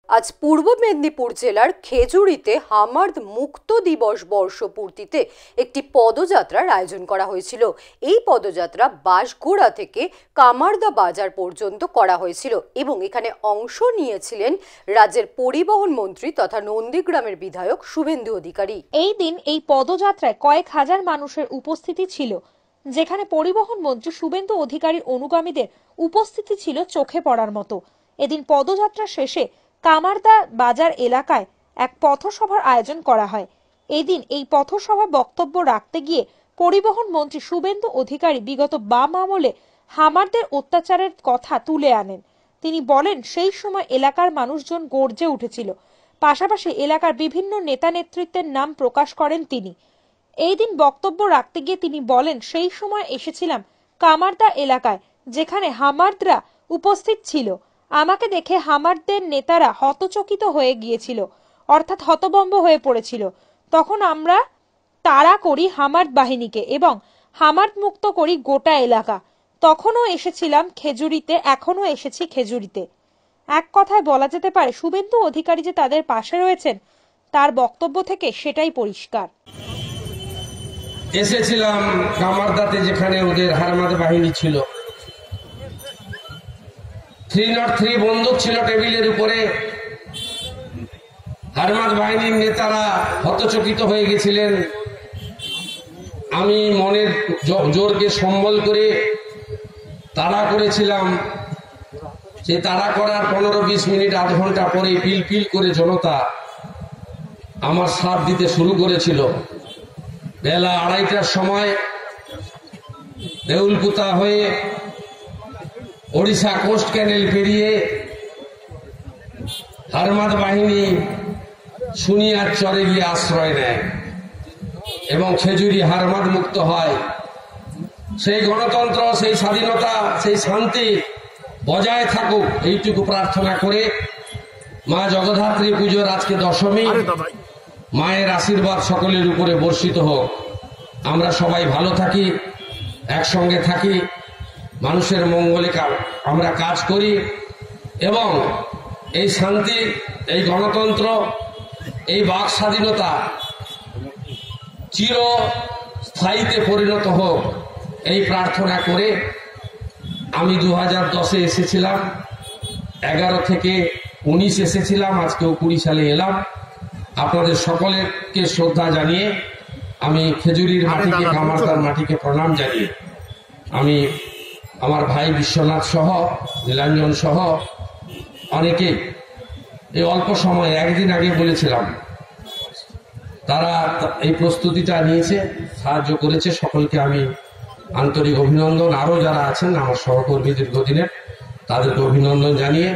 আজ পূর্ব মেদিনীপুর জেলার খেজুরিতে হামার্দ মুক্ত দিবস বর্ষপূর্তিতে একটি পদযাত্রার আয়োজন করা হয়েছিল। এই পদযাত্রা বাঁশঘোড়া থেকে কামারদা বাজার পর্যন্ত করা হয়েছিল এবং এখানে অংশ নিয়েছিলেন রাজ্যের পরিবহন মন্ত্রী তথা নন্দীগ্রামের বিধায়ক শুভেন্দু অধিকারী। এই দিন এই পদযাত্রায় কয়েক হাজার মানুষের উপস্থিতি ছিল, যেখানে পরিবহন মন্ত্রী শুভেন্দু অধিকারীর অনুগামীদের উপস্থিতি ছিল চোখে পড়ার মতো। এদিন পদযাত্রা শেষে কামারদা বাজার এলাকায় এক পথসভার আয়োজন করা হয়। এদিন এই পথসভায় বক্তব্য রাখতে গিয়ে পরিবহন মন্ত্রী শুভেন্দু অধিকারী বিগত বাম আমলে হামারদের অত্যাচারের কথা তুলে আনেন। তিনি বলেন, সেই সময় এলাকার মানুষজন গর্জে উঠেছিল। পাশাপাশি এলাকার বিভিন্ন নেতা নেতৃত্বের নাম প্রকাশ করেন তিনি। এই দিন বক্তব্য রাখতে গিয়ে তিনি বলেন, সেই সময় এসেছিলাম কামারদা এলাকায়, যেখানে হামারদরা উপস্থিত ছিল। আমাকে দেখে হামারদের নেতারা হতচকিত হয়ে গিয়েছিল, অর্থাৎ হতভম্ব হয়ে পড়েছিল। তখন আমরা তাড়া করি হামার্দ বাহিনীকে এবং হামার্দ মুক্ত করি গোটা এলাকা। তখনও এসেছিলাম খেজুরিতে, এখনো এসেছি খেজুরিতে। এক কথায় বলা যেতে পারে শুভেন্দু অধিকারী যে তাদের পাশে রয়েছেন, তার বক্তব্য থেকে সেটাই পরিষ্কার। এসেছিলাম কামারদাতে, যেখানে ওদের হারমাদ বাহিনী ছিল। 303 বন্দুক ছিল টেবিলের উপরে। হারমাদ বাহিনীর নেতারা হতচকিত হয়ে গেছিলেন। আমি মনের জোরকে সম্বল করে তাড়া করেছিলাম। সে তাড়া করার 15-20 মিনিট, আধ ঘন্টা পরে পিল পিল করে জনতা আমার সাথ দিতে শুরু করেছিল। বেলা 2:30টার সময় দেউলপুতা হয়ে ওড়িশা কোস্ট ক্যানেল পেরিয়ে হারমাদ বাহিনী সুনিয়ার চরে গিয়ে আশ্রয় নেয় এবং খেজুরি হারমাদ মুক্ত হয়। সেই গণতন্ত্র, সেই স্বাধীনতা, সেই শান্তি বজায় থাকুক, এইটুকু প্রার্থনা করে মা জগদ্ধাত্রী পুজোর আজকে দশমী, মায়ের আশীর্বাদ সকলের উপরে বর্ষিত হোক। আমরা সবাই ভালো থাকি, একসঙ্গে থাকি, মানুষের মঙ্গলে আমরা কাজ করি এবং এই শান্তি, এই গণতন্ত্র, এই বাক স্বাধীনতা চিরস্থায়ীতে পরিণত হোক, এই প্রার্থনা করে আমি 2010-এ এসেছিলাম, 11 থেকে 19 এসেছিলাম, আজকেও 20 সালে এলাম। আপনাদের সকলকে শ্রদ্ধা জানিয়ে আমি খেজুরির মাটিকে, কামারদার মাটিকে প্রণাম জানিয়ে আমি আমার ভাই বিশ্বনাথ সহ, নীলাঞ্জন সহ অনেকে এই অল্প সময়, একদিন আগে বলেছিলাম, তারা এই প্রস্তুতিটা নিয়েছে, সাহায্য করেছে। সকলকে আমি আন্তরিক অভিনন্দন, আরও যারা আছেন আমার সহকর্মী দীর্ঘদিনের, তাদেরকে অভিনন্দন জানিয়ে